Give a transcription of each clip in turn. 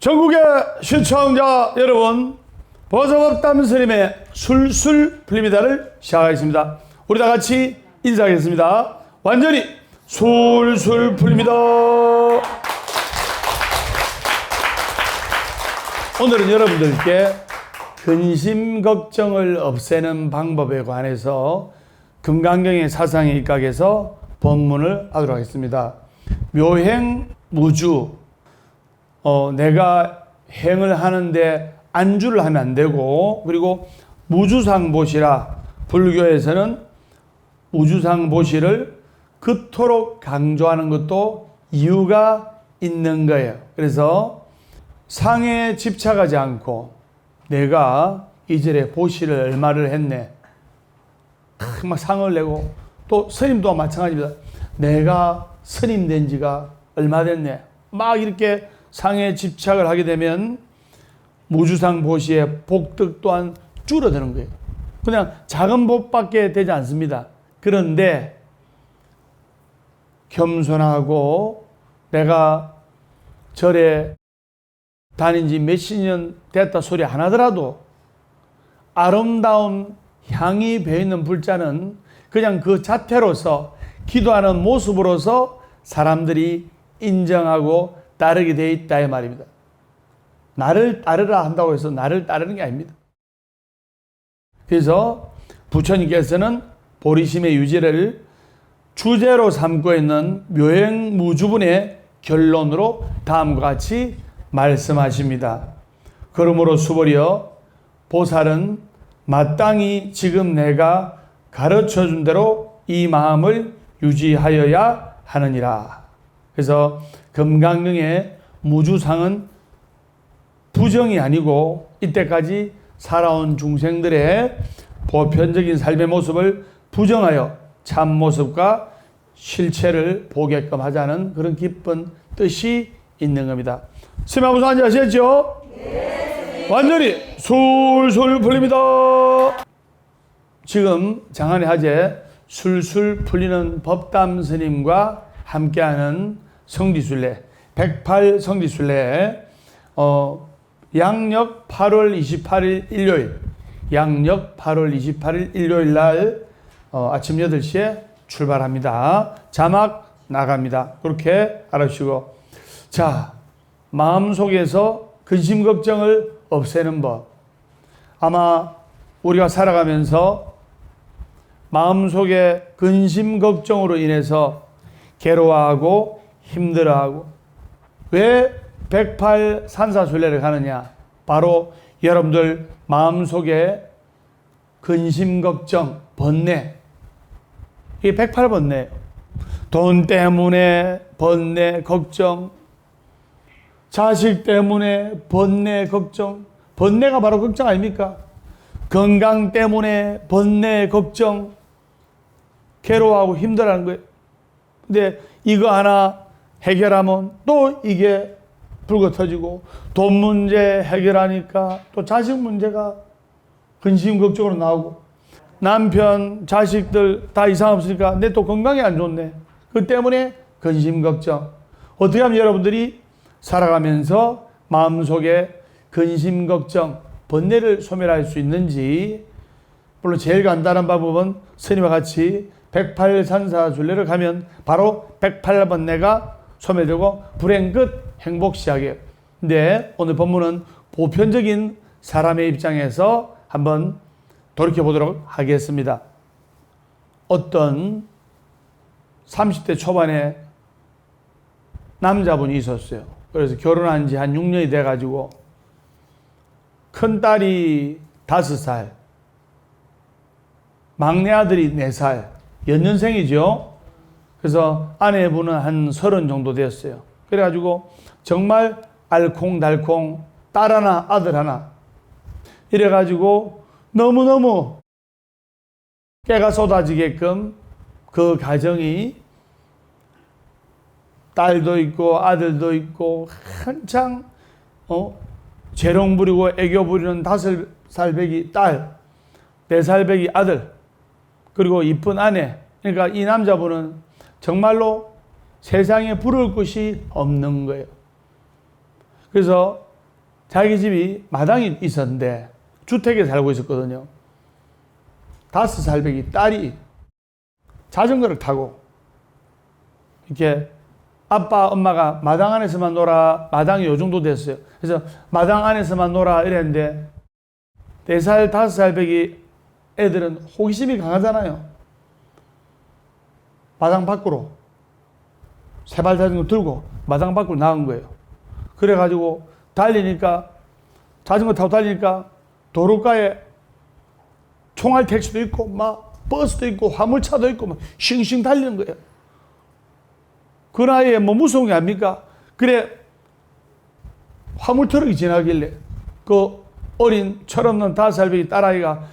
전국의 시청자 여러분, 보석업담 스님의 술술 풀립니다를 시작하겠습니다. 우리 다 같이 인사하겠습니다. 완전히 술술 풀립니다. 오늘은 여러분들께 근심 걱정을 없애는 방법에 관해서 금강경의 사상에 입각해서 본문을 하도록 하겠습니다. 묘행무주, 내가 행을 하는데 안주를 하면 안 되고, 그리고 무주상보시라, 불교에서는 무주상보시를 그토록 강조하는 것도 이유가 있는 거예요. 그래서 상에 집착하지 않고 내가 이절에 보시를 얼마를 했네, 막 상을 내고, 또 스님도 마찬가지입니다. 내가 스님 된 지가 얼마 됐네, 막 이렇게 상에 집착을 하게 되면 무주상 보시의 복덕 또한 줄어드는 거예요. 그냥 작은 복밖에 되지 않습니다. 그런데 겸손하고 내가 절에 다닌 지 몇십 년 됐다 소리 안 하더라도 아름다운 향이 배이는 불자는 그냥 그 자태로서, 기도하는 모습으로서 사람들이 인정하고 따르게 돼 있다 이 말입니다. 나를 따르라 한다고 해서 나를 따르는 게 아닙니다. 그래서 부처님께서는 보리심의 유지를 주제로 삼고 있는 묘행무주분의 결론으로 다음과 같이 말씀하십니다. 그러므로 수보리여, 보살은 마땅히 지금 내가 가르쳐준 대로 이 마음을 유지하여야 하느니라. 그래서 금강경의 무주상은 부정이 아니고 이때까지 살아온 중생들의 보편적인 삶의 모습을 부정하여 참 모습과 실체를 보게끔 하자는 그런 기쁜 뜻이 있는 겁니다. 스님 한번 앉으셨죠? 네. 완전히 술술 풀립니다. 지금 장안의 하제 술술 풀리는 법담 스님과 함께하는 성지순례, 108성지순례, 양력 8월 28일 일요일, 양력 8월 28일 일요일 날 아침 8시에 출발합니다. 자막 나갑니다. 그렇게 알아주시고, 자, 마음속에서 근심 걱정을 없애는 법. 아마 우리가 살아가면서 마음속에 근심 걱정으로 인해서 괴로워하고 힘들어하고, 왜 108산사순례를 가느냐? 바로 여러분들 마음속에 근심 걱정, 번뇌, 이게 108번뇌예요. 돈 때문에 번뇌, 걱정, 자식 때문에 번뇌, 걱정. 번뇌가 바로 걱정 아닙니까? 건강 때문에 번뇌, 걱정, 괴로워하고 힘들어하는 거예요. 근데 이거 하나 해결하면 또 이게 불고 터지고, 돈 문제 해결하니까 또 자식 문제가 근심 걱정으로 나오고, 남편, 자식들 다 이상 없으니까 내 또 건강이 안 좋네. 그 때문에 근심 걱정. 어떻게 하면 여러분들이 살아가면서 마음속에 근심 걱정, 번뇌를 소멸할 수 있는지, 물론 제일 간단한 방법은 스님과 같이 108산사순례를 가면 바로 108번뇌가 소멸되고 불행 끝, 행복 시작이에요. 근데 오늘 본문은 보편적인 사람의 입장에서 한번 돌이켜보도록 하겠습니다. 어떤 30대 초반에 남자분이 있었어요. 그래서 결혼한 지 한 6년이 돼가지고 큰딸이 5살, 막내 아들이 4살, 연년생이죠. 그래서 아내분은 한 30 정도 되었어요. 그래가지고 정말 알콩달콩 딸 하나 아들 하나, 이래가지고 너무너무 깨가 쏟아지게끔 그 가정이, 딸도 있고 아들도 있고 한창 재롱 부리고 애교 부리는 5살배기 딸, 4살배기 아들, 그리고 이쁜 아내. 그러니까 이 남자분은 정말로 세상에 부러울 것이 없는 거예요. 그래서 자기 집이 마당이 있었는데 주택에 살고 있었거든요. 5살배기 딸이 자전거를 타고 이렇게 아빠 엄마가 마당 안에서만 놀아, 마당이 요 정도 됐어요. 그래서 마당 안에서만 놀아 이랬는데 4살 5살배기 애들은 호기심이 강하잖아요. 마당 밖으로 세발 자전거 들고 마당 밖으로 나간 거예요. 그래가지고 달리니까, 자전거 타고 달리니까 도로가에 총알 택시도 있고 막 버스도 있고 화물차도 있고 막 싱싱 달리는 거예요. 그 나이에 뭐 무서운 게 아닙니까? 그래 화물 트럭이 지나길래 그 어린 철없는 5살배기 딸아이가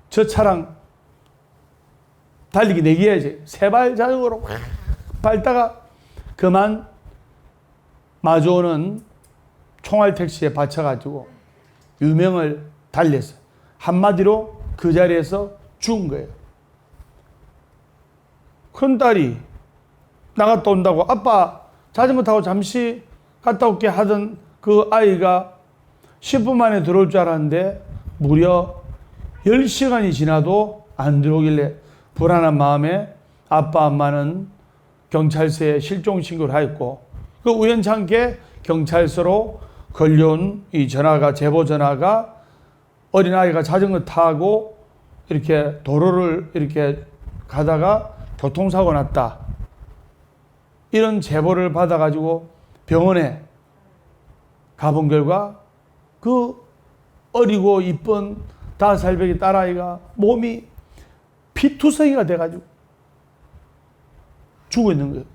저 차랑 달리기 내기해야지. 세발 자전거로 밟다가 그만 마주오는 총알 택시에 받쳐가지고 유명을 달렸어요. 한마디로 그 자리에서 죽은 거예요. 큰딸이 나갔다 온다고 아빠 자전거 타고 잠시 갔다 올게 하던 그 아이가 10분 만에 들어올 줄 알았는데 무려 10시간이 지나도 안 들어오길래 불안한 마음에 아빠 엄마는 경찰서에 실종 신고를 하였고, 그 우연찮게 경찰서로 걸려온 이 전화가, 제보 전화가 어린아이가 자전거 타고 이렇게 도로를 이렇게 가다가 교통사고 났다, 이런 제보를 받아가지고 병원에 가본 결과 그 어리고 이쁜 5살배기 딸아이가 몸이 피투성이가 돼가지고 죽어 있는 거예요.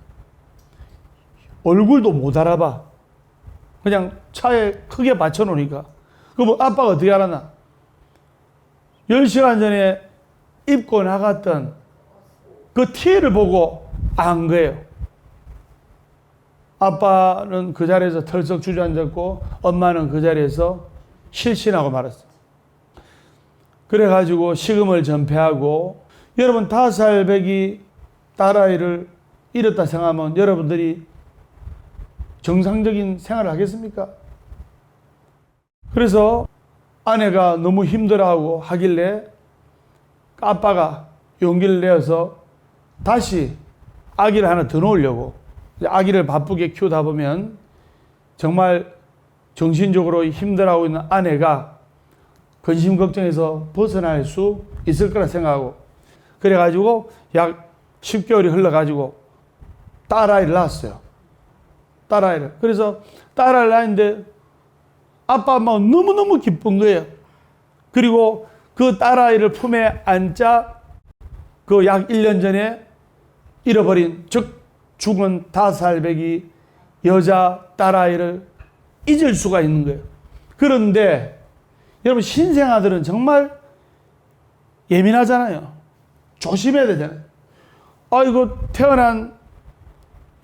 얼굴도 못 알아봐. 그냥 차에 크게 받쳐놓으니까. 그럼 아빠가 어떻게 알았나? 10시간 전에 입고 나갔던 그 티를 보고 안 거예요. 아빠는 그 자리에서 털썩 주저앉았고 엄마는 그 자리에서 실신하고 말았어요. 그래가지고 식음을 전폐하고, 여러분 5살배기 딸아이를 잃었다 생각하면 여러분들이 정상적인 생활을 하겠습니까? 그래서 아내가 너무 힘들어하고 하길래 아빠가 용기를 내어서 다시 아기를 하나 더 놓으려고, 아기를 바쁘게 키우다 보면 정말 정신적으로 힘들어하고 있는 아내가 근심 걱정에서 벗어날 수 있을 거라 생각하고, 그래가지고 약 10개월이 흘러가지고 딸아이를 낳았어요. 딸아이를. 그래서 딸아이를 낳았는데 아빠 엄마가 너무너무 기쁜 거예요. 그리고 그 딸아이를 품에 안자 그 약 1년 전에 잃어버린, 즉 죽은 5살배기 여자 딸아이를 잊을 수가 있는 거예요. 그런데 여러분 신생아들은 정말 예민하잖아요. 조심해야 되잖아요. 아이고 태어난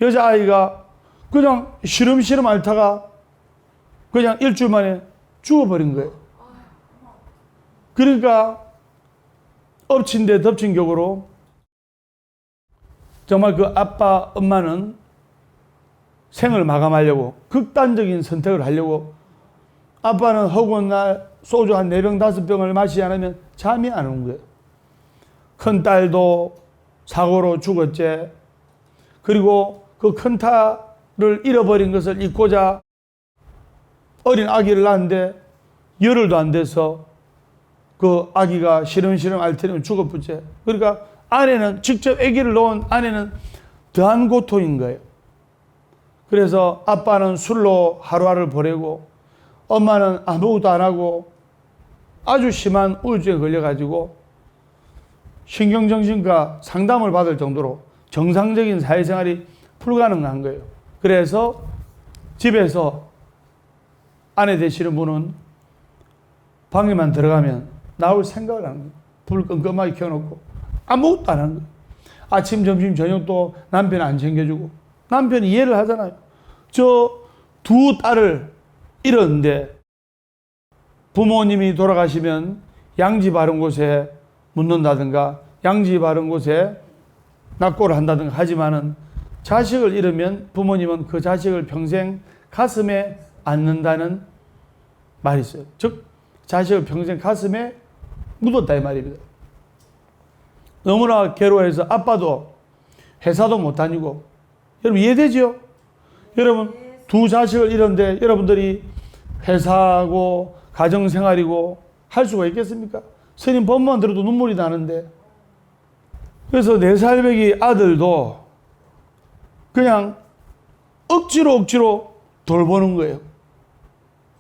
여자아이가 그냥 시름시름 앓다가 그냥 일주일 만에 죽어버린 거예요. 그러니까 엎친 데 덮친 격으로 정말 그 아빠 엄마는 생을 마감하려고 극단적인 선택을 하려고, 아빠는 허구한 날 소주 한 4병 5병을 마시지 않으면 잠이 안 오는 거예요. 큰딸도 사고로 죽었지. 그리고 그 큰딸을 잃어버린 것을 잊고자 어린 아기를 낳았는데 열흘도 안 돼서 그 아기가 시름시름 앓더니 죽어버렸지. 그러니까 아내는, 직접 아기를 놓은 아내는 더한 고통인 거예요. 그래서 아빠는 술로 하루하루를 보내고 엄마는 아무것도 안 하고 아주 심한 우울증에 걸려가지고 신경정신과 상담을 받을 정도로 정상적인 사회생활이 불가능한 거예요. 그래서 집에서 아내 되시는 분은 방에만 들어가면 나올 생각을 하는 거예요. 불 끔끔하게 켜놓고 아무것도 안 하는 거예요. 아침, 점심, 저녁도 남편 안 챙겨주고. 남편이 이해를 하잖아요. 저 두 딸을 잃었는데 부모님이 돌아가시면 양지 바른 곳에 묻는다든가 양지 바른 곳에 낙고를 한다든가 하지만은 자식을 잃으면 부모님은 그 자식을 평생 가슴에 안는다는 말이 있어요. 즉 자식을 평생 가슴에 묻었다 이 말입니다. 너무나 괴로워해서 아빠도 회사도 못 다니고, 여러분 이해되죠? 여러분 두 자식을 잃었는데 여러분들이 회사고 가정생활이고 할 수가 있겠습니까? 스님 법만 들어도 눈물이 나는데. 그래서 4살배기 아들도 그냥 억지로 돌보는 거예요.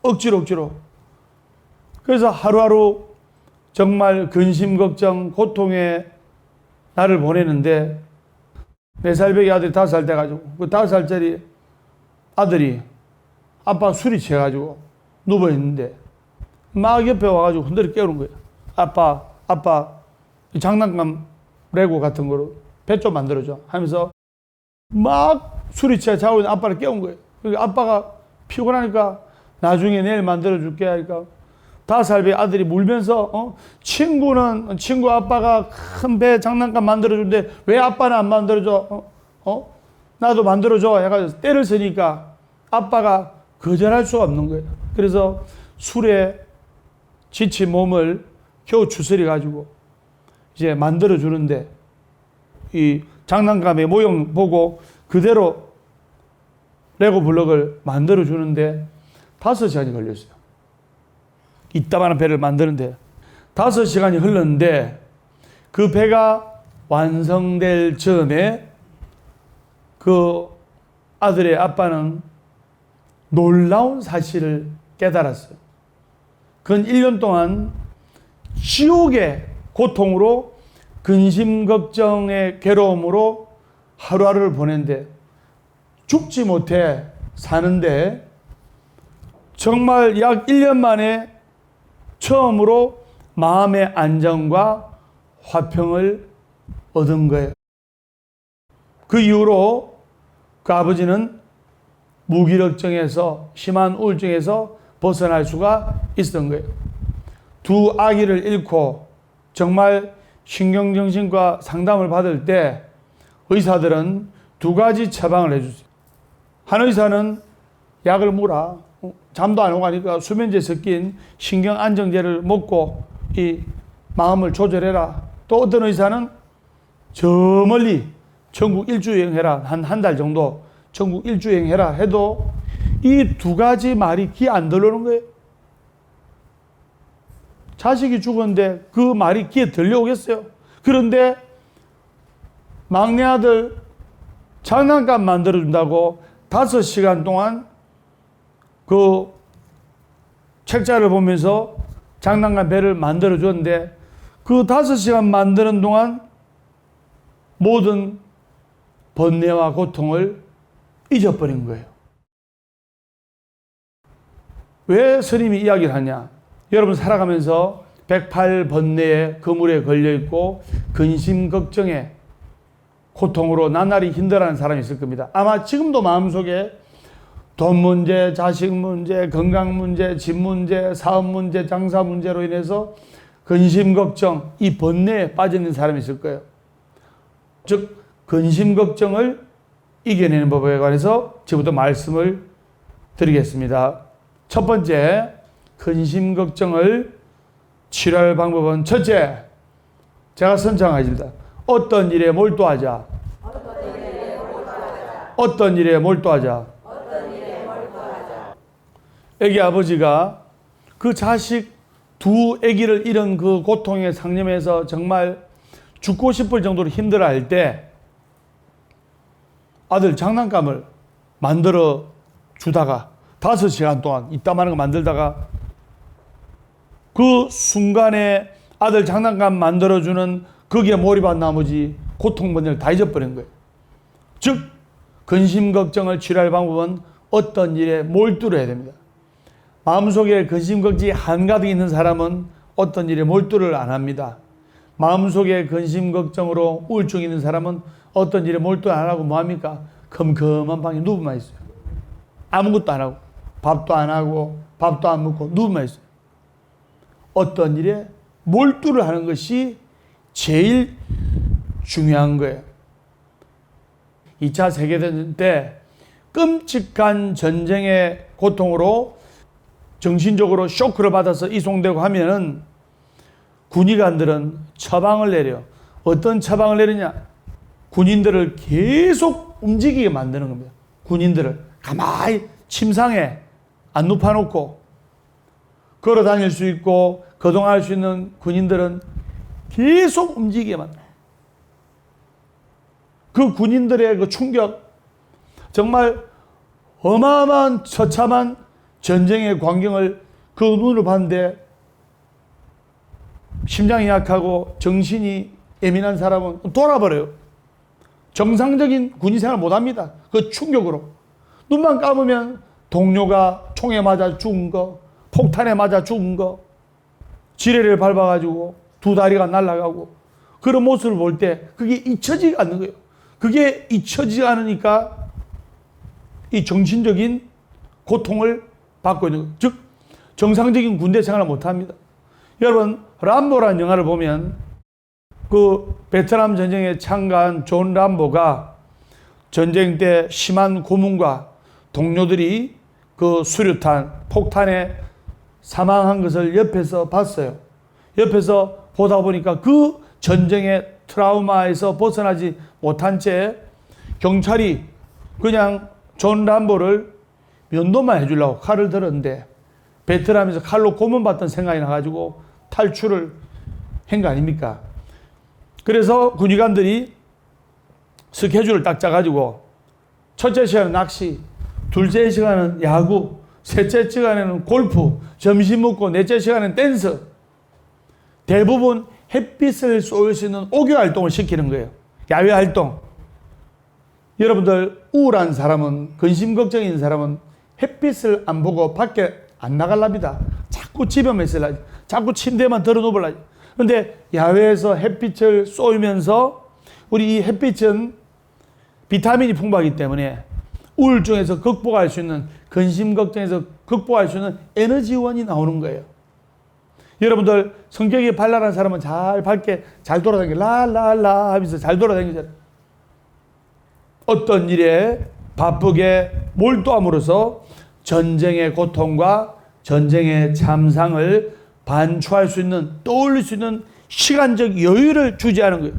억지로. 그래서 하루하루 정말 근심, 걱정, 고통의 날을 보내는데 4살배기 아들이 5살 돼가지고 그 5살짜리 아들이 아빠 술이 취해가지고 누워있는데 막 옆에 와가지고 흔들어 깨우는 거예요. 아빠 장난감 레고 같은 거로 배 좀 만들어줘 하면서 막 술이 취해 자고 있는 아빠를 깨운 거예요. 그러니까 아빠가 피곤하니까 나중에 내일 만들어줄게 하니까 5살배 아들이 울면서 친구 아빠가 큰 배 장난감 만들어주는데 왜 아빠는 안 만들어줘? 나도 만들어줘 해가지고 때를 쓰니까 아빠가 거절할 수가 없는 거예요. 그래서 술에 지친 몸을 겨우 추스려 가지고 이제 만들어주는데 이 장난감의 모형 보고 그대로 레고 블록을 만들어주는데 5시간이 걸렸어요. 이따만한 배를 만드는데 5시간이 흘렀는데 그 배가 완성될 즈음에 그 아들의 아빠는 놀라운 사실을 깨달았어요. 근 1년 동안 지옥의 고통으로 근심 걱정의 괴로움으로 하루하루를 보낸데 죽지 못해 사는데 정말 약 1년 만에 처음으로 마음의 안정과 화평을 얻은 거예요. 그 이후로 그 아버지는 무기력증에서 심한 우울증에서 벗어날 수가 있었던 거예요. 두 아기를 잃고 정말 신경정신과 상담을 받을 때 의사들은 2가지 처방을 해주세요. 한 의사는 약을 물어 잠도 안 오고 하니까 수면제 섞인 신경안정제를 먹고 이 마음을 조절해라. 또 어떤 의사는 저 멀리 전국 일주여행해라. 한 달 정도 전국 일주여행해라 해도 이 2가지 말이 귀에 안 들어오는 거예요. 자식이 죽었는데 그 말이 귀에 들려오겠어요? 그런데 막내 아들 장난감 만들어준다고 5시간 동안 그 책자를 보면서 장난감 배를 만들어줬는데 그 5시간 만드는 동안 모든 번뇌와 고통을 잊어버린 거예요. 왜 스님이 이야기를 하냐? 여러분 살아가면서 108번뇌의 그물에 걸려있고 근심 걱정에 고통으로 나날이 힘들어하는 사람이 있을 겁니다. 아마 지금도 마음속에 돈 문제, 자식 문제, 건강 문제, 집 문제, 사업 문제, 장사 문제로 인해서 근심 걱정, 이 번뇌에 빠져 있는 사람이 있을 거예요. 즉 근심 걱정을 이겨내는 법에 관해서 지금부터 말씀을 드리겠습니다. 첫 번째, 근심 걱정을 치료할 방법은 첫째, 제가 선창하겠습니다. 어떤 일에 몰두하자. 어떤 일에 몰두하자. 애기 아버지가 그 자식 두 애기를 잃은 그 고통에 상념해서 정말 죽고 싶을 정도로 힘들어할 때 아들 장난감을 만들어 주다가 5시간 동안 이따만한 거 만들다가 그 순간에 아들 장난감 만들어주는 거기에 몰입한 나머지 고통 번뇌를 다 잊어버린 거예요. 즉 근심 걱정을 치료할 방법은 어떤 일에 몰두를 해야 됩니다. 마음속에 근심 걱정이 한가득 있는 사람은 어떤 일에 몰두를 안 합니다. 마음속에 근심 걱정으로 우울증이 있는 사람은 어떤 일에 몰두 안 하고 뭐합니까? 컴컴한 방에 누워만 있어요. 아무것도 안 하고 밥도 안 하고 밥도 안 먹고 누워만 있어요. 어떤 일에 몰두를 하는 것이 제일 중요한 거예요. 2차 세계대전 때 끔찍한 전쟁의 고통으로 정신적으로 쇼크를 받아서 이송되고 하면은 군의관들은 처방을 내려. 어떤 처방을 내리냐? 군인들을 계속 움직이게 만드는 겁니다. 군인들을 가만히 침상에 안 눕혀놓고 걸어 다닐 수 있고 거동할 수 있는 군인들은 계속 움직이게 만들어요. 그 군인들의 그 충격, 정말 어마어마한 처참한 전쟁의 광경을 그 눈으로 봤는데 심장이 약하고 정신이 예민한 사람은 돌아버려요. 정상적인 군인 생활 못합니다. 그 충격으로. 눈만 감으면 동료가 총에 맞아 죽은 거, 폭탄에 맞아 죽은 거, 지뢰를 밟아가지고 두 다리가 날아가고 그런 모습을 볼 때 그게 잊혀지지 않는 거예요. 그게 잊혀지지 않으니까 이 정신적인 고통을 받고 있는 거예요. 즉 정상적인 군대 생활을 못합니다. 여러분 람보라는 영화를 보면 그 베트남 전쟁에 참가한 존 람보가 전쟁 때 심한 고문과 동료들이 그 수류탄, 폭탄에 사망한 것을 옆에서 봤어요. 옆에서 보다 보니까 그 전쟁의 트라우마에서 벗어나지 못한 채 경찰이 그냥 존 람보를 면도만 해주려고 칼을 들었는데 베트남에서 칼로 고문받던 생각이 나가지고 탈출을 한 거 아닙니까? 그래서 군의관들이 스케줄을 딱 짜가지고 첫째 시간은 낚시, 둘째 시간은 야구, 셋째 시간에는 골프, 점심 먹고 넷째 시간은 댄스. 대부분 햇빛을 쏠 수 있는 오교 활동을 시키는 거예요. 야외 활동. 여러분들 우울한 사람은, 근심 걱정인 사람은 햇빛을 안 보고 밖에 안 나가랍니다. 자꾸 집에만 있으려지. 자꾸 침대만 들어 누우려지. 그런데 야외에서 햇빛을 쏘면서 우리 이 햇빛은 비타민이 풍부하기 때문에 우울증에서 극복할 수 있는, 근심 걱정에서 극복할 수 있는 에너지원이 나오는 거예요. 여러분들 성격이 발랄한 사람은 잘 밖에 잘 돌아다니고 라라라 하면서 잘 돌아다니잖아요. 어떤 일에 바쁘게 몰두함으로써 전쟁의 고통과 전쟁의 참상을 반추할 수 있는, 떠올릴 수 있는 시간적 여유를 주지 않은 거예요.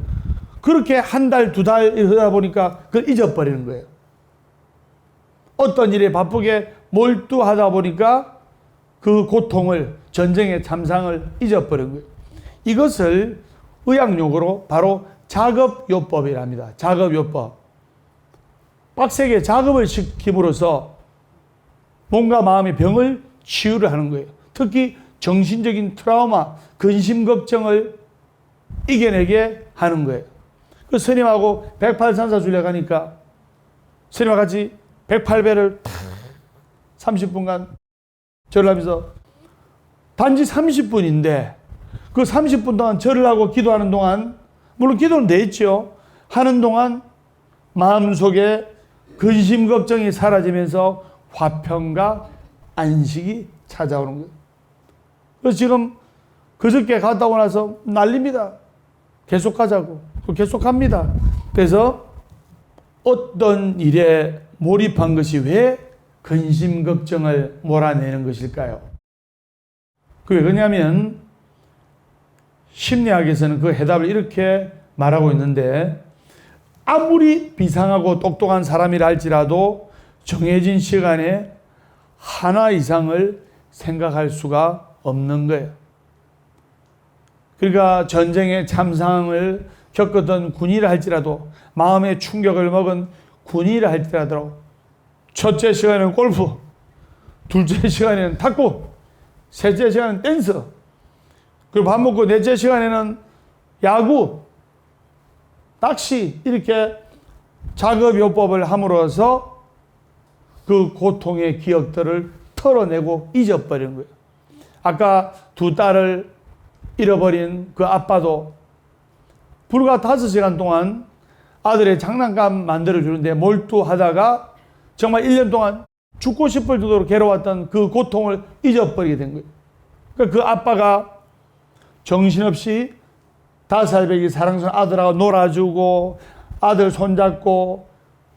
그렇게 한 달, 두 달 하다 보니까 그걸 잊어버리는 거예요. 어떤 일에 바쁘게 몰두하다 보니까 그 고통을, 전쟁의 참상을 잊어버린 거예요. 이것을 의학용어로 바로 작업요법이랍니다. 작업요법. 빡세게 작업을 시킴으로써 몸과 마음의 병을 치유를 하는 거예요. 특히 정신적인 트라우마, 근심 걱정을 이겨내게 하는 거예요. 그 스님하고 108산사 줄려 가니까 스님과 같이 108배를 30분간 절을 하면서 단지 30분인데 그 30분 동안 절을 하고 기도하는 동안, 물론 기도는 돼 있죠. 하는 동안 마음속에 근심 걱정이 사라지면서 화평과 안식이 찾아오는 거예요. 그래서 지금 그저께 갔다 오고 나서 난립니다. 계속 가자고. 계속 갑니다. 그래서 어떤 일에 몰입한 것이 왜 근심 걱정을 몰아내는 것일까요? 그게 왜냐하면 심리학에서는 그 해답을 이렇게 말하고 있는데, 아무리 비상하고 똑똑한 사람이라 할지라도 정해진 시간에 하나 이상을 생각할 수가 없는 거예요. 그러니까 전쟁의 참상을 겪었던 군이라 할지라도, 마음의 충격을 먹은 군이라 할지라도, 첫째 시간에는 골프, 둘째 시간에는 탁구, 셋째 시간에는 댄스, 그리고 밥 먹고 넷째 시간에는 야구, 낚시, 이렇게 작업요법을 함으로써 그 고통의 기억들을 털어내고 잊어버리는 거예요. 아까 두 딸을 잃어버린 그 아빠도 불과 5시간 동안 아들의 장난감 만들어주는데 몰두하다가 정말 1년 동안 죽고 싶을 정도로 괴로웠던 그 고통을 잊어버리게 된 거예요. 그러니까 그 아빠가 정신없이 5살배기 사랑스러운 아들하고 놀아주고 아들 손잡고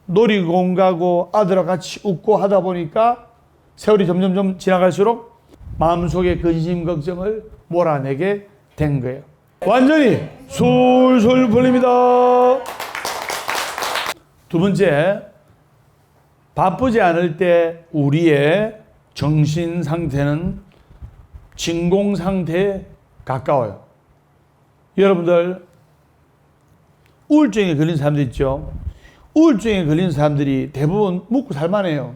놀이공원 가고 아들하고 같이 웃고 하다 보니까 세월이 점점 지나갈수록 마음속의 근심 걱정을 몰아내게 된 거예요. 완전히 술술 풀립니다. 두 번째, 바쁘지 않을 때 우리의 정신 상태는 진공 상태에 가까워요. 여러분들 우울증에 걸린 사람들 있죠. 우울증에 걸린 사람들이 대부분 묵고 살만해요.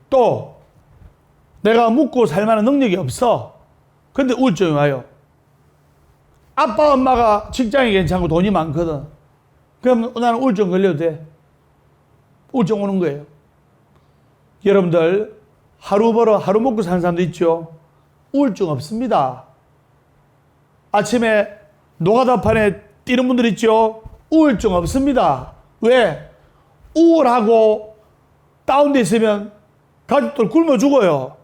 또 내가 묵고 살만한 능력이 없어. 근데 우울증이 와요. 아빠 엄마가 직장이 괜찮고 돈이 많거든. 그럼 나는 우울증 걸려도 돼. 우울증 오는 거예요. 여러분들 하루 벌어 하루 먹고 사는 사람도 있죠. 우울증 없습니다. 아침에 노가다판에 뛰는 분들 있죠. 우울증 없습니다. 왜? 우울하고 다운돼 있으면 가족들 굶어 죽어요.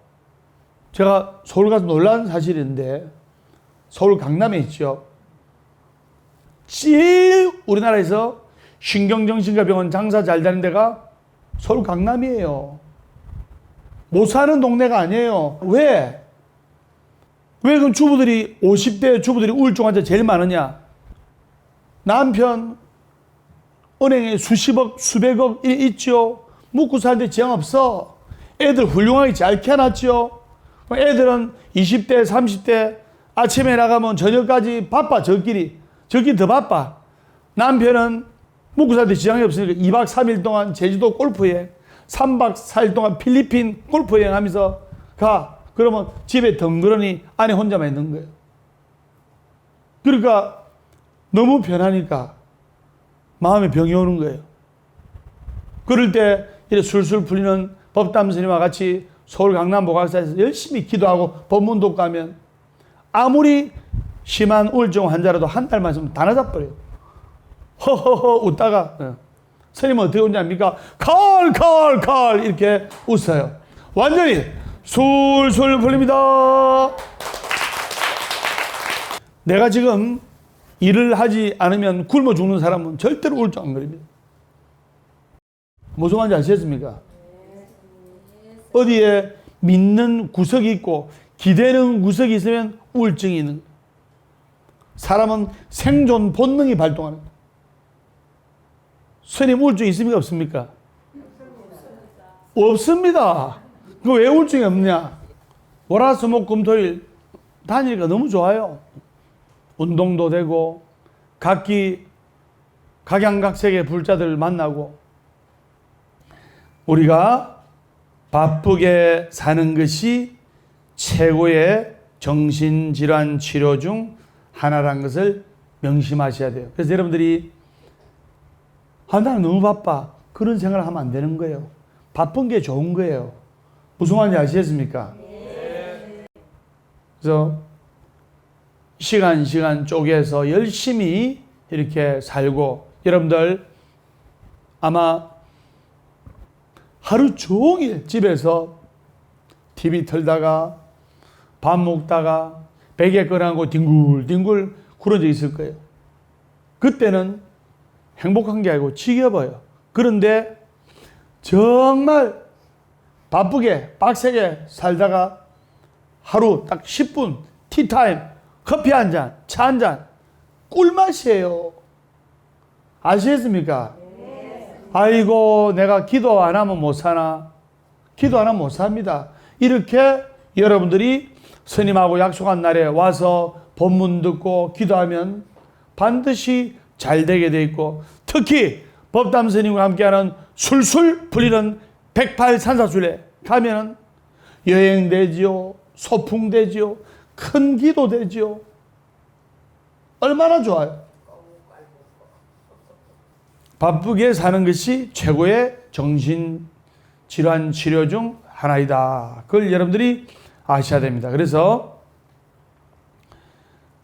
제가 서울 가서 놀란 사실인데 서울 강남에 있죠. 제일 우리나라에서 신경정신과 병원 장사 잘 되는 데가 서울 강남이에요. 못 사는 동네가 아니에요. 왜? 왜 그럼 주부들이 50대 주부들이 우울증 환자 제일 많으냐? 남편 은행에 수십억 수백억 있죠. 묵고 사는데 지장 없어. 애들 훌륭하게 잘 키워놨죠. 애들은 20대 30대 아침에 나가면 저녁까지 바빠. 저끼리 더 바빠. 남편은 묵고 사는데 지장이 없으니까 2박 3일 동안 제주도 골프여행, 3박 4일 동안 필리핀 골프여행 하면서 가. 그러면 집에 덩그러니 안에 혼자만 있는 거예요. 그러니까 너무 편하니까 마음에 병이 오는 거예요. 그럴 때 이렇게 술술 풀리는 법담 스님과 같이 서울 강남 보각사에서 열심히 기도하고 법문도 가면 아무리 심한 우울증 환자라도 한 달만 있으면 다 나아져버려요. 허허허 웃다가 스님은 어떻게 웃냐입니까? 컬컬컬 이렇게 웃어요. 완전히 술술 풀립니다. 내가 지금 일을 하지 않으면 굶어 죽는 사람은 절대로 우울증 안 걸립니다. 무슨 말인지 아시겠습니까? 어디에 믿는 구석이 있고 기대는 구석이 있으면 우울증이 있는 거예요. 사람은 생존 본능이 발동하는 거예요. 스님 우울증 있습니까? 없습니까? 없습니다. 그 왜 우울증이 없냐? 월화수목금토일 다니니까 너무 좋아요. 운동도 되고 각양각색의 불자들을 만나고 우리가 바쁘게 사는 것이 최고의 정신질환 치료 중 하나라는 것을 명심하셔야 돼요. 그래서 여러분들이 나는 너무 바빠. 그런 생각을 하면 안 되는 거예요. 바쁜 게 좋은 거예요. 무슨 말인지 아시겠습니까? 그래서 시간 쪼개서 열심히 이렇게 살고 여러분들 아마 하루 종일 집에서 TV 틀다가 밥 먹다가 베개 꺼내고 뒹굴뒹굴 구러져 있을 거예요. 그때는 행복한 게 아니고 지겨워요. 그런데 정말 바쁘게 빡세게 살다가 하루 딱 10분 티타임 커피 한 잔, 차 한 잔 꿀맛이에요. 아시겠습니까? 아이고 내가 기도 안 하면 못 사나? 기도 안 하면 못 삽니다. 이렇게 여러분들이 스님하고 약속한 날에 와서 법문 듣고 기도하면 반드시 잘 되게 돼 있고 특히 법담 스님과 함께하는 술술 풀리는 108산사순례 가면은 여행 되지요. 소풍 되지요. 큰 기도 되지요. 얼마나 좋아요. 바쁘게 사는 것이 최고의 정신질환 치료 중 하나이다. 그걸 여러분들이 아셔야 됩니다. 그래서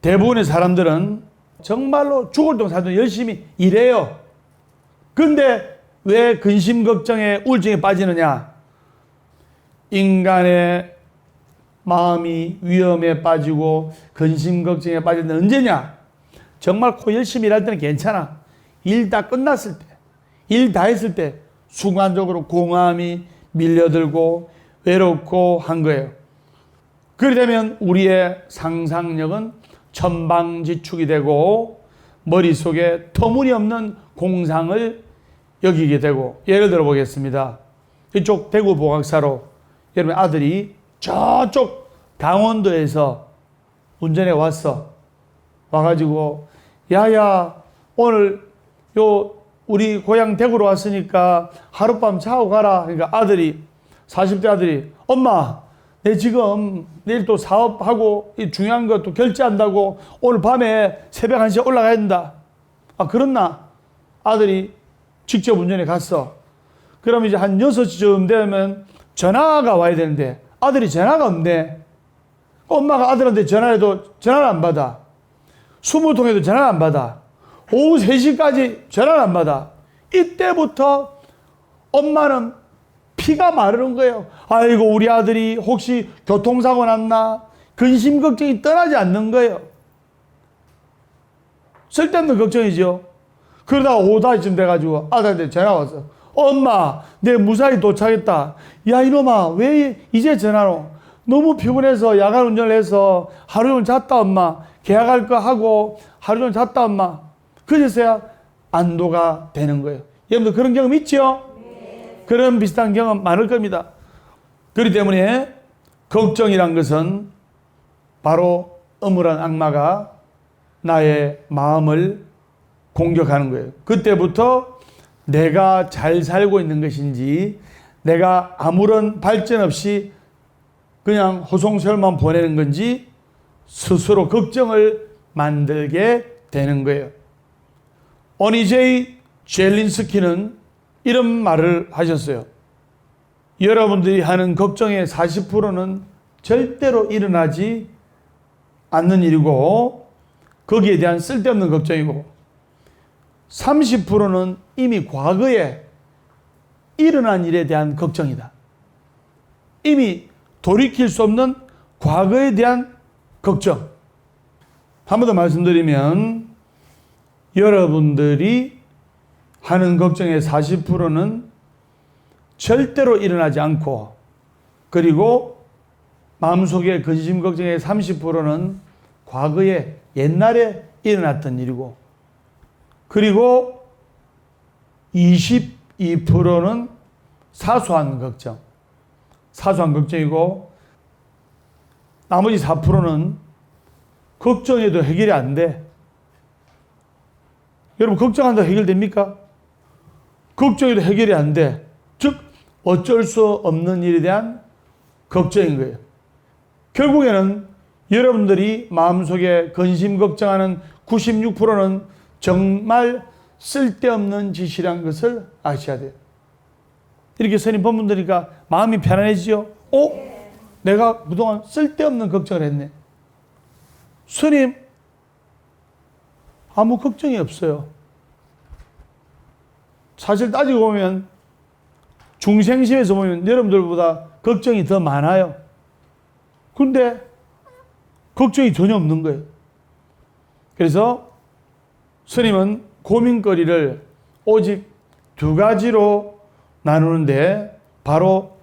대부분의 사람들은 정말로 죽을 동안 사람들은 열심히 일해요. 근데 왜 근심 걱정에 우울증에 빠지느냐? 인간의 마음이 위험에 빠지고 근심 걱정에 빠질 때는 언제냐? 정말 열심히 일할 때는 괜찮아. 일 다 끝났을 때, 일 다 했을 때 순간적으로 공함이 밀려들고 외롭고 한 거예요. 그렇게 되면 우리의 상상력은 천방지축이 되고 머릿속에 터무니없는 공상을 여기게 되고, 예를 들어 보겠습니다. 이쪽 대구 보각사로 여러분 아들이 저쪽 강원도에서 운전해 와가지고 야야 오늘 우리 고향 대구로 왔으니까 하룻밤 자고 가라. 그러니까 40대 아들이 엄마 내 지금 내일 또 사업하고 이 중요한 것도 결제한다고 오늘 밤에 새벽 1시에 올라가야 된다. 아 그렇나? 아들이 직접 운전해 갔어. 그럼 이제 한 6시쯤 되면 전화가 와야 되는데 아들이 전화가 없네. 엄마가 아들한테 전화해도 전화를 안 받아. 20통에도 전화를 안 받아. 오후 3시까지 전화를 안 받아. 이때부터 엄마는 피가 마르는 거예요. 아이고 우리 아들이 혹시 교통사고 났나? 근심 걱정이 떠나지 않는 거예요. 쓸데없는 걱정이죠. 그러다가 오후 5시쯤 돼가지고 아들한테 전화가 왔어. 엄마 내 무사히 도착했다. 야 이놈아 왜 이제 전화로? 너무 피곤해서 야간 운전을 해서 하루 종일 잤다 엄마. 계약할 거 하고 하루 종일 잤다 엄마. 그제서야 안도가 되는 거예요. 여러분들 그런 경험 있죠? 네. 그런 비슷한 경험 많을 겁니다. 그렇기 때문에 걱정이란 것은 바로 음울한 악마가 나의 마음을 공격하는 거예요. 그때부터 내가 잘 살고 있는 것인지 내가 아무런 발전 없이 그냥 호송세월만 보내는 건지 스스로 걱정을 만들게 되는 거예요. 오니제이 젤린스키는 이런 말을 하셨어요. 여러분들이 하는 걱정의 40%는 절대로 일어나지 않는 일이고 거기에 대한 쓸데없는 걱정이고 30%는 이미 과거에 일어난 일에 대한 걱정이다. 이미 돌이킬 수 없는 과거에 대한 걱정. 한 번 더 말씀드리면 여러분들이 하는 걱정의 40%는 절대로 일어나지 않고 그리고 마음속에 근심 걱정의 30%는 과거에 옛날에 일어났던 일이고 그리고 22%는 사소한 걱정이고 나머지 4%는 걱정해도 해결이 안 돼. 여러분 걱정한다고 해결됩니까? 걱정해도 해결이 안 돼. 즉 어쩔 수 없는 일에 대한 걱정인 거예요. 결국에는 여러분들이 마음속에 근심 걱정하는 96%는 정말 쓸데없는 짓이란 것을 아셔야 돼요. 이렇게 스님 본문 들으니까 마음이 편안해지죠? 내가 그동안 쓸데없는 걱정을 했네. 스님 아무 걱정이 없어요. 사실 따지고 보면 중생심에서 보면 여러분들보다 걱정이 더 많아요. 근데 걱정이 전혀 없는 거예요. 그래서 스님은 고민거리를 오직 2가지로 나누는데 바로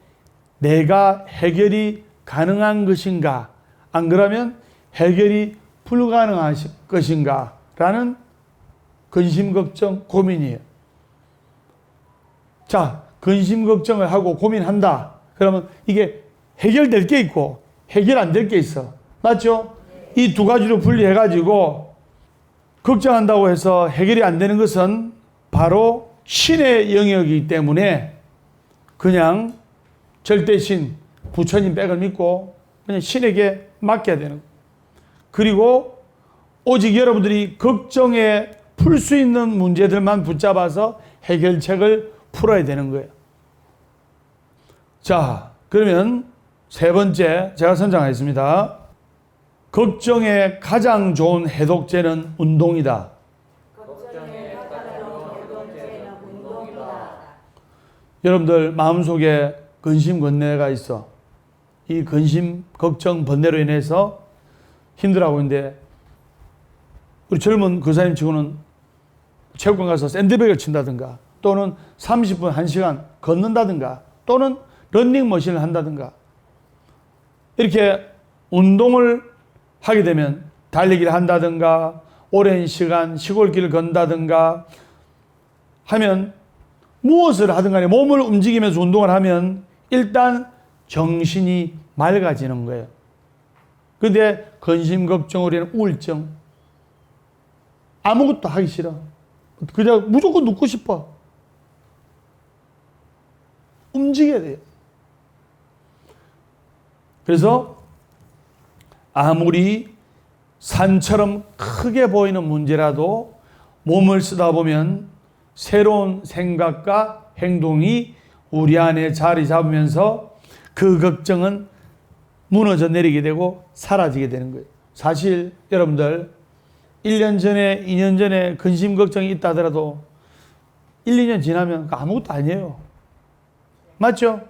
내가 해결이 가능한 것인가 안 그러면 해결이 불가능한 것인가 라는 근심 걱정 고민이에요. 자, 근심 걱정을 하고 고민한다. 그러면 이게 해결될 게 있고 해결 안 될 게 있어. 맞죠? 이 2가지로 분리해가지고 걱정한다고 해서 해결이 안 되는 것은 바로 신의 영역이기 때문에 그냥 절대신 부처님 백을 믿고 그냥 신에게 맡겨야 되는 거예요. 그리고 오직 여러분들이 걱정에 풀 수 있는 문제들만 붙잡아서 해결책을 풀어야 되는 거예요. 자, 그러면 3번째 제가 선정하겠습니다. 걱정에 가장 좋은 해독제는 운동이다. 여러분들 마음속에 근심 번뇌가 있어. 이 근심 걱정 번뇌로 인해서 힘들어하고 있는데 우리 젊은 교사님 치고는 체육관 가서 샌드백을 친다든가 또는 30분 1시간 걷는다든가 또는 러닝머신을 한다든가 이렇게 운동을 하게 되면 달리기를 한다든가 오랜 시간 시골길을 건다든가 하면 무엇을 하든 간에 몸을 움직이면서 운동을 하면 일단 정신이 맑아지는 거예요. 근데 근심 걱정으로 인한 우울증, 아무것도 하기 싫어. 그냥 무조건 눕고 싶어. 움직여야 돼요. 그래서 아무리 산처럼 크게 보이는 문제라도 몸을 쓰다 보면 새로운 생각과 행동이 우리 안에 자리 잡으면서 그 걱정은 무너져 내리게 되고 사라지게 되는 거예요. 사실 여러분들 1년 전에 2년 전에 근심 걱정이 있다 하더라도 1, 2년 지나면 아무것도 아니에요. 맞죠?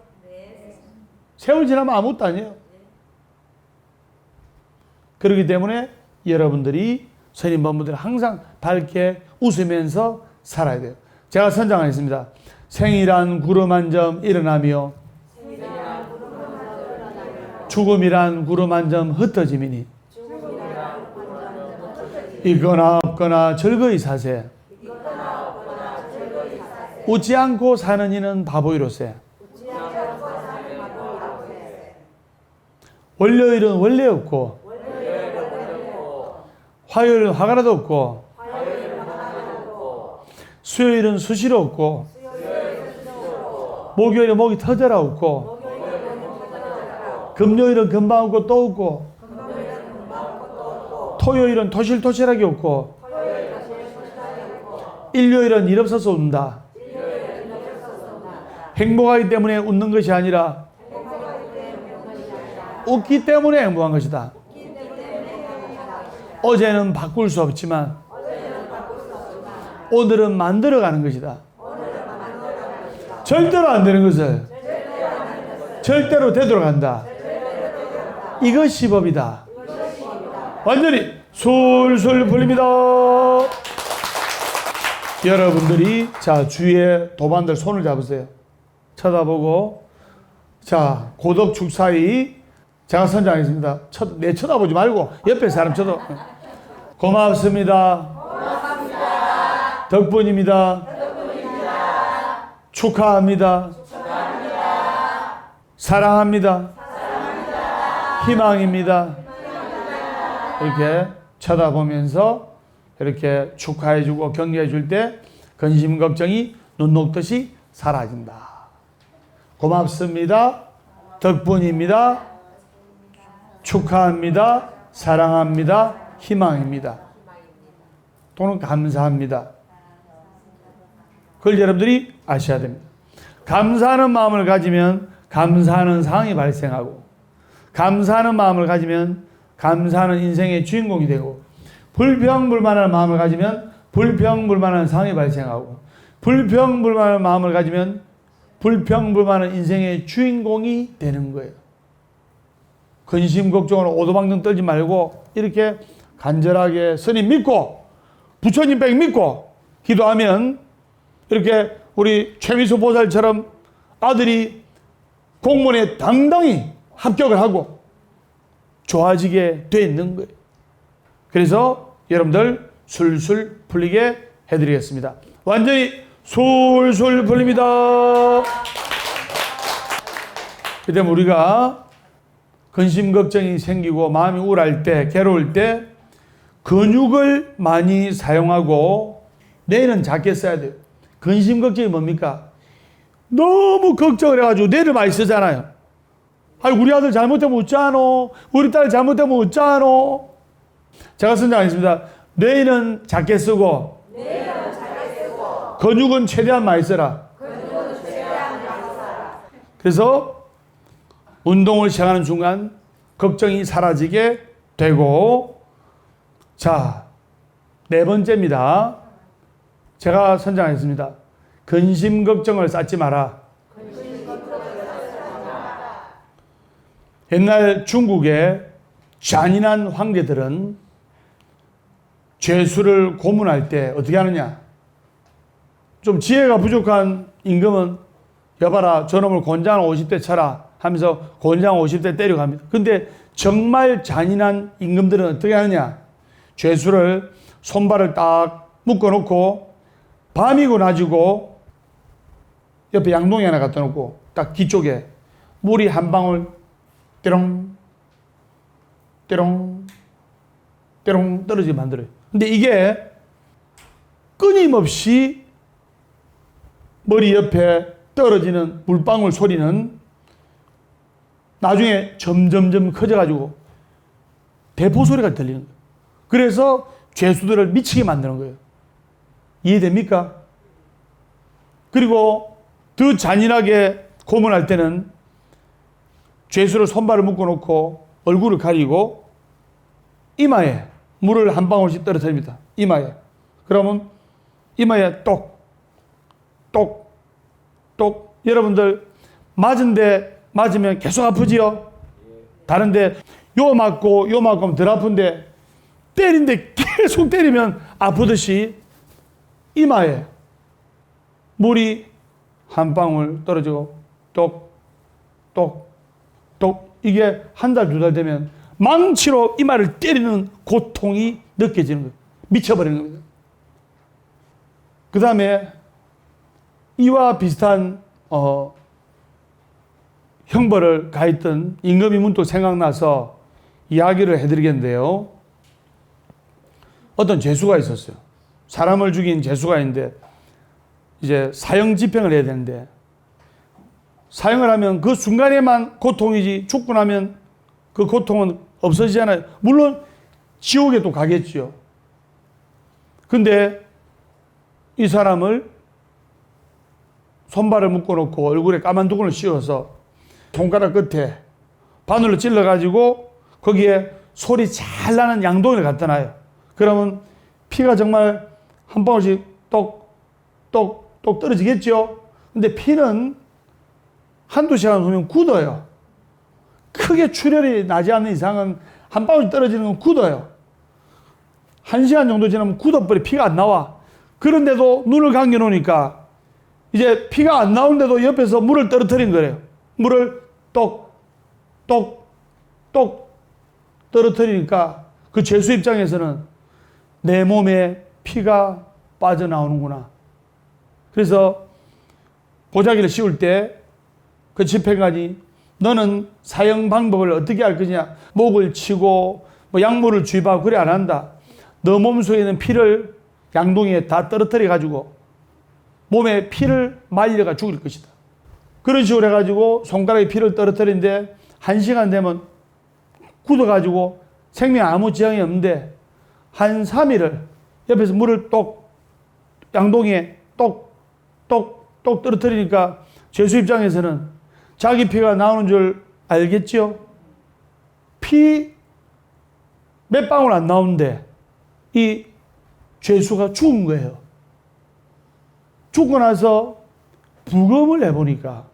세월 지나면 아무것도 아니에요. 그렇기 때문에 여러분들이 선임범분들 항상 밝게 웃으면서 살아야 돼요. 제가 선장하겠습니다. 생이란 구름 한 점 일어나며 죽음이란 구름 한 점 흩어짐이니 있거나 없거나 즐거이 사세. 웃지 않고 사는 이는 바보이로세. 월요일은 원래 없고 화요일은 화가라도 없고 수요일은 수시로 없고 목요일은 목이 터져라 없고 금요일은 금방 없고 또 없고 토요일은 토실토실하게 없고 일요일은 일 없어서 웃는다. 행복하기 때문에 웃는 것이 아니라 웃기 때문에 행복한 것이다. 어제는 바꿀 수 없지만 오늘은 만들어가는 것이다. 절대로 안 되는 것을 절대로 되도록 한다. 이것이 법이다. 완전히 술술 풀립니다. 여러분들이 자 주위에 도반들 손을 잡으세요. 쳐다보고 자 고덕축 사이 제가 선장하겠습니다. 내 쳐다보지 말고 옆에 사람 쳐다. 고맙습니다. 덕분입니다. 축하합니다. 사랑합니다. 희망입니다. 이렇게 쳐다보면서 이렇게 축하해주고 격려해줄 때 근심 걱정이 눈 녹듯이 사라진다. 고맙습니다. 덕분입니다. 축하합니다. 사랑합니다. 희망입니다. 또는 감사합니다. 그걸 여러분들이 아셔야 됩니다. 감사하는 마음을 가지면 감사하는 상황이 발생하고 감사하는 마음을 가지면 감사하는 인생의 주인공이 되고 불평불만한 마음을 가지면 불평불만한 상황이 발생하고 불평불만한 마음을 가지면 불평불만한 인생의 주인공이 되는 거예요. 근심 걱정으로 오도방정 떨지 말고 이렇게 간절하게 스님 믿고 부처님 백 믿고 기도하면 이렇게 우리 최미수 보살처럼 아들이 공무원에 당당히 합격을 하고 좋아지게 돼 있는 거예요. 그래서 여러분들 술술 풀리게 해드리겠습니다. 완전히 술술 풀립니다. 그다음에 우리가 근심 걱정이 생기고 마음이 우울할 때 괴로울 때 근육을 많이 사용하고 뇌는 작게 써야 돼요. 근심 걱정이 뭡니까? 너무 걱정을 해가지고 뇌를 많이 쓰잖아요. 아니 우리 아들 잘못되면 어쩌노? 우리 딸 잘못되면 어쩌노? 제가 선장하겠습니다. 뇌는 작게 쓰고 근육은 최대한 많이 써라. 그래서 운동을 시작하는 순간 걱정이 사라지게 되고 자, 네 번째입니다. 제가 선정하겠습니다. 근심 걱정을 쌓지 마라. 옛날 중국의 잔인한 황제들은 죄수를 고문할 때 어떻게 하느냐? 좀 지혜가 부족한 임금은 여봐라 저놈을 곤장 50대 쳐라 하면서 곤장 50대 때려갑니다. 근데 정말 잔인한 임금들은 어떻게 하느냐? 죄수를 손발을 딱 묶어놓고 밤이고 낮이고 옆에 양동이 하나 갖다 놓고 딱 뒤쪽에 물이 한 방울 띠롱 띠롱 띠롱 떨어지게 만들어요. 근데 이게 끊임없이 머리 옆에 떨어지는 물방울 소리는 나중에 점점점 커져가지고 대포 소리가 들리는 거예요. 그래서 죄수들을 미치게 만드는 거예요. 이해됩니까? 그리고 더 잔인하게 고문할 때는 죄수를 손발을 묶어놓고 얼굴을 가리고 이마에 물을 한 방울씩 떨어뜨립니다. 이마에. 그러면 이마에 똑, 똑, 똑. 여러분들 맞으면 계속 아프지요? 다른데 요 맞고 하면 덜 아픈데 때린데 계속 때리면 아프듯이 이마에 물이 한 방울 떨어지고 똑, 똑, 똑. 이게 한 달, 두 달 되면 망치로 이마를 때리는 고통이 느껴지는 거예요. 미쳐버리는 겁니다. 그 다음에 이와 비슷한 형벌을 가했던 임금이 문득 생각나서 이야기를 해드리겠는데요. 어떤 죄수가 있었어요. 사람을 죽인 죄수가 있는데 이제 사형 집행을 해야 되는데 사형을 하면 그 순간에만 고통이지 죽고 나면 그 고통은 없어지잖아요. 물론 지옥에 또 가겠죠. 근데 이 사람을 손발을 묶어놓고 얼굴에 까만 두건을 씌워서 손가락 끝에 바늘로 찔러가지고 거기에 소리 잘 나는 양동이를 갖다 놔요. 그러면 피가 정말 한 방울씩 똑, 똑, 똑 떨어지겠죠? 근데 피는 한두 시간 후면 굳어요. 크게 출혈이 나지 않는 이상은 한 방울 떨어지는 건 굳어요. 한 시간 정도 지나면 굳어버려 피가 안 나와. 그런데도 눈을 감겨놓으니까 이제 피가 안 나오는데도 옆에서 물을 떨어뜨린 거예요. 물을 똑, 똑, 똑 떨어뜨리니까 그 죄수 입장에서는 내 몸에 피가 빠져나오는구나. 그래서 보자기를 씌울 때 그 집행관이 너는 사형 방법을 어떻게 할 거냐. 목을 치고 뭐 약물을 주입하고 그래 안 한다. 너 몸속에 있는 피를 양동이에 다 떨어뜨려 가지고 몸에 피를 말려가 죽일 것이다. 그런 식으로 해가지고 손가락에 피를 떨어뜨리는데 1시간 되면 굳어가지고 생명에 아무 지장이 없는데 한 3일을 옆에서 물을 똑 양동이에 똑 떨어뜨리니까 죄수 입장에서는 자기 피가 나오는 줄 알겠죠? 피 몇 방울 안 나오는데 이 죄수가 죽은 거예요. 죽고 나서 부검을 해보니까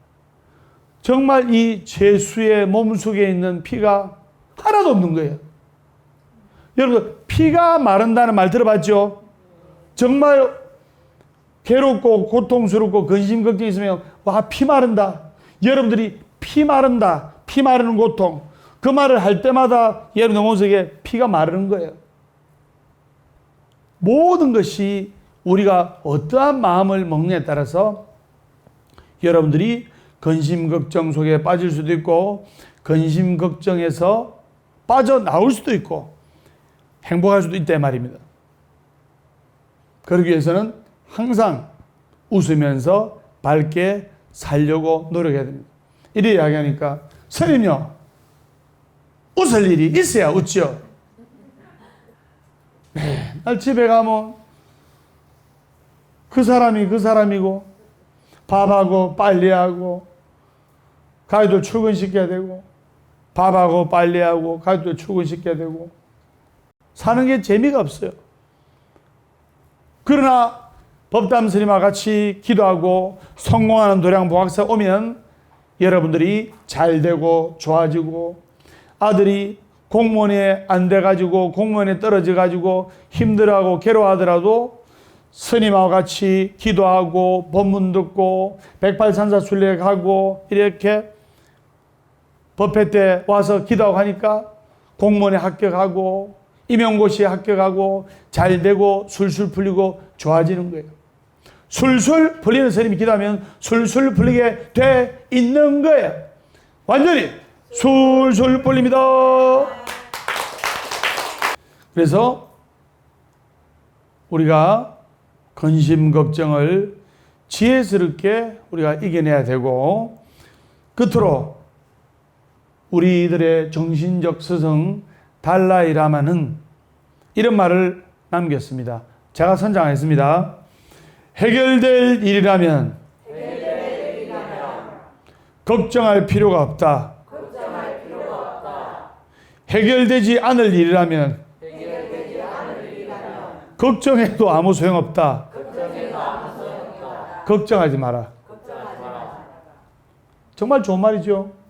정말 이 죄수의 몸속에 있는 피가 하나도 없는 거예요. 여러분, 피가 마른다는 말 들어봤죠? 정말 괴롭고 고통스럽고 근심 걱정이 있으면 와, 피 마른다. 여러분들이 피 마른다. 피 마르는 고통. 그 말을 할 때마다 여러분 몸속에 피가 마르는 거예요. 모든 것이 우리가 어떠한 마음을 먹느냐에 따라서 여러분들이 근심 걱정 속에 빠질 수도 있고 근심 걱정에서 빠져나올 수도 있고 행복할 수도 있다 말입니다. 그러기 위해서는 항상 웃으면서 밝게 살려고 노력해야 됩니다. 이래 이야기하니까 스님요, 웃을 일이 있어야 웃죠. 맨날 집에 가면 그 사람이 그 사람이고 밥하고 빨리하고 가족들 출근시켜야 되고 밥하고 빨리하고 가족들 출근시켜야 되고 사는 게 재미가 없어요. 그러나 법담 스님과 같이 기도하고 성공하는 도량 보학사 오면 여러분들이 잘 되고 좋아지고 아들이 공무원에 안 돼가지고 공무원에 떨어져가지고 힘들어하고 괴로워하더라도 스님하고 같이 기도하고 법문 듣고 108산사 순례하고 이렇게 법회 때 와서 기도하고 하니까 공무원에 합격하고 임용고시에 합격하고 잘 되고 술술 풀리고 좋아지는 거예요. 술술 풀리는 스님이 기도하면 술술 풀리게 돼 있는 거예요. 완전히 술술 풀립니다. 그래서 우리가 근심 걱정을 지혜스럽게 우리가 이겨내야 되고, 끝으로 우리들의 정신적 스승 달라이 라마는 이런 말을 남겼습니다. 제가 선장하겠습니다. 해결될 일이라면 걱정할 필요가 없다. 해결되지 않을 일이라면 걱정해도 아무 소용없다. 걱정하지 마라. 정말 좋은 말이죠.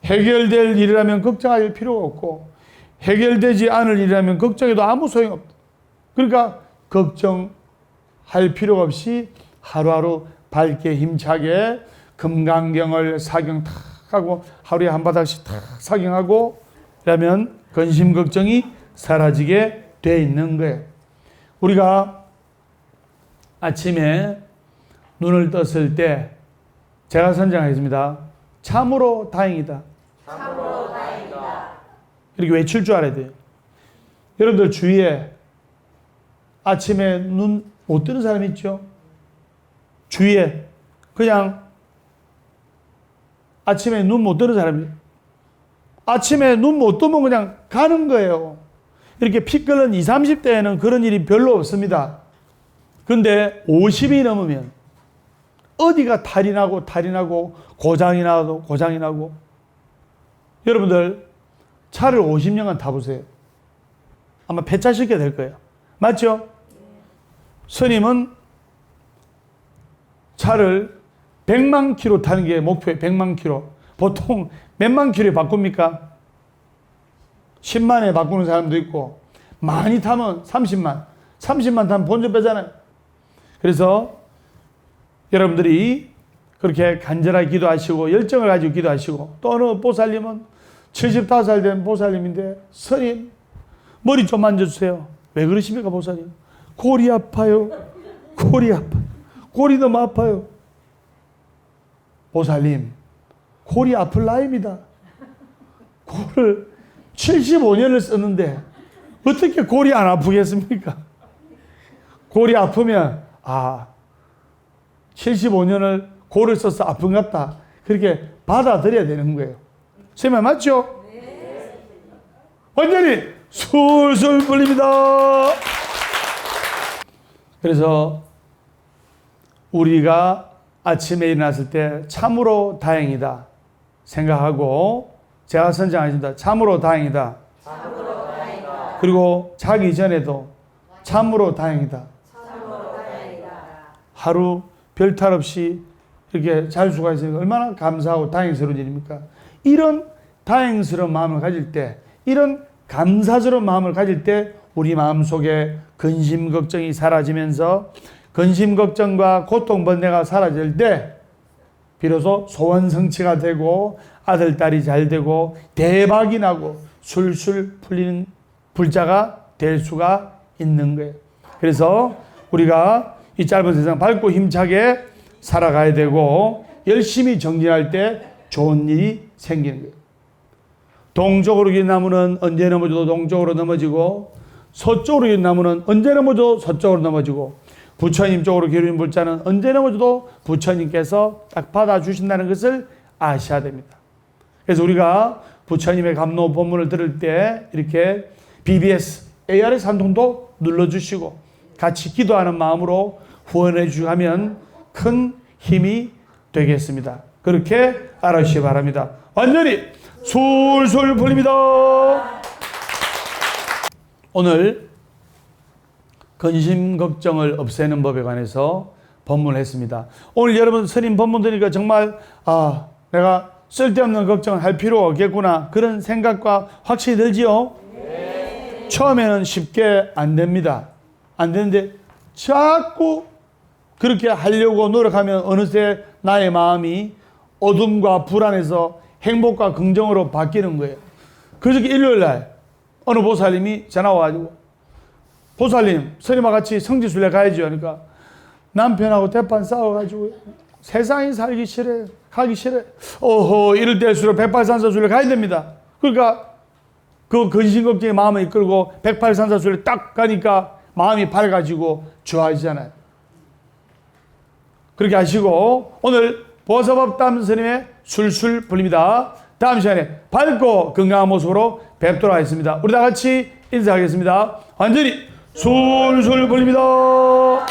해결될 일이라면 걱정할 필요가 없고, 해결되지 않을 일이라면 걱정해도 아무 소용없다. 그러니까 걱정할 필요가 없이 하루하루 밝게 힘차게 금강경을 사경 탁 하고 하루에 한 바닥씩 탁 사경하고 그러면 근심 걱정이 사라지게 돼 있는 거예요. 우리가 아침에 눈을 떴을 때 제가 선정하겠습니다. 참으로 다행이다. 참으로 다행이다. 이렇게 외칠 줄 알아야 돼요. 여러분들 주위에 아침에 눈 못 뜨는 사람 있죠? 주위에 그냥 아침에 눈 못 뜨는 사람이, 아침에 눈 못 뜨면 그냥 가는 거예요. 이렇게 피 끓는 20, 30대에는 그런 일이 별로 없습니다. 근데 50이 넘으면 어디가 탈이 나고 고장이 나고. 여러분들 차를 50년간 타보세요. 아마 폐차시켜야 될 거예요. 맞죠? 스님은 차를 100만 킬로 타는 게 목표예요. 100만 킬로. 보통 몇만 킬로에 바꿉니까? 10만에 바꾸는 사람도 있고, 많이 타면 30만 타면 본전 빼잖아요. 그래서 여러분들이 그렇게 간절하게 기도하시고 열정을 가지고 기도하시고, 또 어느 보살님은 75살 된 보살님인데, 스님 머리 좀 만져주세요. 왜 그러십니까 보살님? 골이 아파요. 골이 너무 아파요. 보살님, 골이 아플 나이입니다. 골을 75년을 썼는데 어떻게 골이 안 아프겠습니까? 골이 아프면 75년을 골을 써서 아픈 것 같다. 그렇게 받아들여야 되는 거예요. 선생님 맞죠? 네. 완전히 술술 풀립니다. 그래서 우리가 아침에 일어났을 때 참으로 다행이다 생각하고, 제가 선정하겠습니다. 참으로 다행이다. 참으로 다행이다. 그리고 자기 전에도 참으로 다행이다. 참으로 다행이다. 하루 별탈 없이 이렇게 잘 수가 있으니까 얼마나 감사하고 다행스러운 일입니까? 이런 다행스러운 마음을 가질 때, 이런 감사스러운 마음을 가질 때 우리 마음속에 근심 걱정이 사라지면서, 근심 걱정과 고통 번뇌가 사라질 때 비로소 소원 성취가 되고 아들 딸이 잘 되고 대박이 나고 술술 풀리는 불자가 될 수가 있는 거예요. 그래서 우리가 이 짧은 세상 밝고 힘차게 살아가야 되고, 열심히 정진할 때 좋은 일이 생기는 거예요. 동쪽으로 긴 나무는 언제 넘어져도 동쪽으로 넘어지고, 서쪽으로 긴 나무는 언제 넘어져도 서쪽으로 넘어지고, 부처님 쪽으로 기울인 불자는 언제 넘어져도 부처님께서 딱 받아주신다는 것을 아셔야 됩니다. 그래서 우리가 부처님의 감로 법문을 들을 때 이렇게 BBS, ARS 한 통도 눌러주시고 같이 기도하는 마음으로 후원해 주시고 하면 큰 힘이 되겠습니다. 그렇게 알아주시기 바랍니다. 완전히 술술 풀립니다. 오늘 근심 걱정을 없애는 법에 관해서 법문을 했습니다. 오늘 여러분 스님 법문 들으니까 정말 내가 쓸데없는 걱정을 할 필요가 없겠구나, 그런 생각과 확신이 들지요? 네. 처음에는 쉽게 안 됩니다. 안 되는데 자꾸 그렇게 하려고 노력하면 어느새 나의 마음이 어둠과 불안에서 행복과 긍정으로 바뀌는 거예요. 그저께 일요일날 어느 보살님이 전화 와가지고, 보살님, 스님과 같이 성지순례 가야죠. 그러니까 남편하고 대판 싸워가지고 세상이 살기 싫어, 가기 싫어. 어허, 이럴 때일수록 108산사순례 가야 됩니다. 그러니까 그 근심 걱정에 마음을 이끌고 108산사순례 딱 가니까 마음이 밝아지고 좋아지잖아요. 그렇게 하시고 오늘 보서법담 스님의 술술 불립니다. 다음 시간에 밝고 건강한 모습으로 뵙도록 하겠습니다. 우리 다 같이 인사하겠습니다. 완전히 술술 불립니다.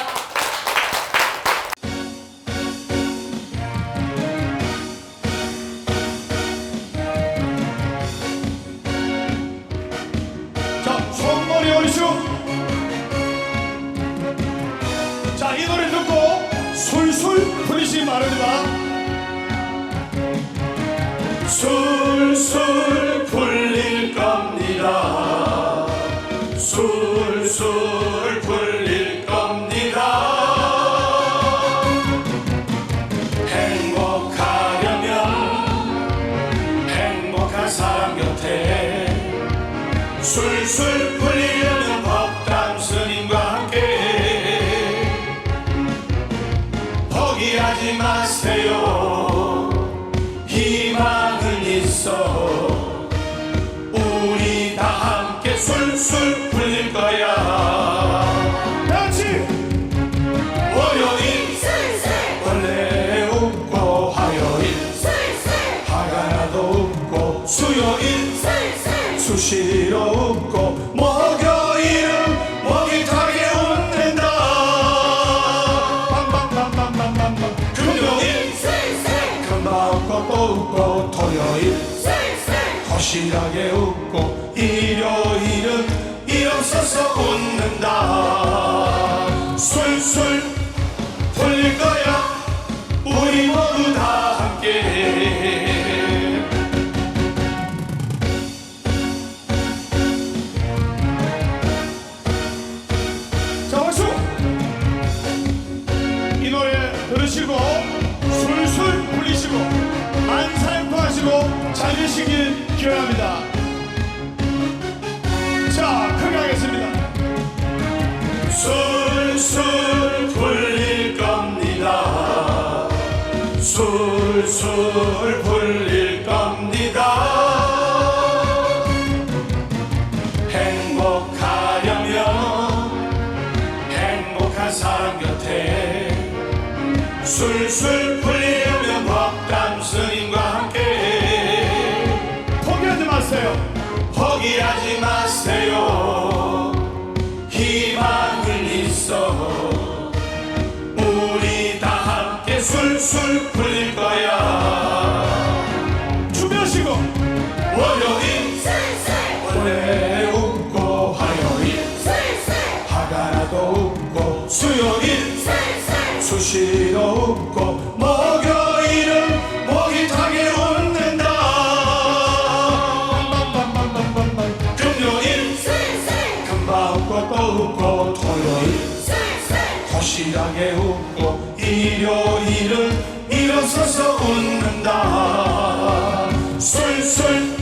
자, 손머리 올리시고, 자, 이 노래 듣고 술술 풀리시기 바랍니다. 술술 풀릴 겁니다. 술술 풀릴 겁니다. 행복하려면 행복한 사람 곁에 술술 풀리려면 법담 스님과 함께 포기하지 마세요. 희망은 있어. 우리 다 함께 술술 풀릴 거야. 같이 월요일 술술 원래 웃고, 화요일 술술 화가 나도 웃고, 수요일 술술 수시로 웃고, 목요일은 목이 타게 웃는다. 빵빵빵빵빵빵빵. 금요일 술술 금방 웃고 또 웃고, 토요일 술술 거실하게 웃고, 일요일은 일 없어서 웃는다. 술술 풀릴 거야. 우리 모두 다 함께. 자, 박수! 이 노래 들으시고 술술 풀리시고 만사행통하시고 잘 되시길 기원합니다. 자, 크게 하겠습니다. 술술 풀릴 겁니다. 술술 풀릴 겁니다. 행복하려면 행복한 사람 곁에 술술 풀리려면 법담 스님과 함께 포기하지 마세요. 포기하지 마세요. 희망은 있어. 우리 다 함께 술술 풀릴 거야. 준비하시고 월요일 술술 원래 웃고, 화요일 술술 화가 나도 웃고, 수요일 술술 수시로 웃고, 목요일은 목이 타게 웃는다. 금요일 술술 금방 웃고 또 웃고, 토요일 술술 거실하게 웃고, 일요일은 일 없어서 웃는다. 술술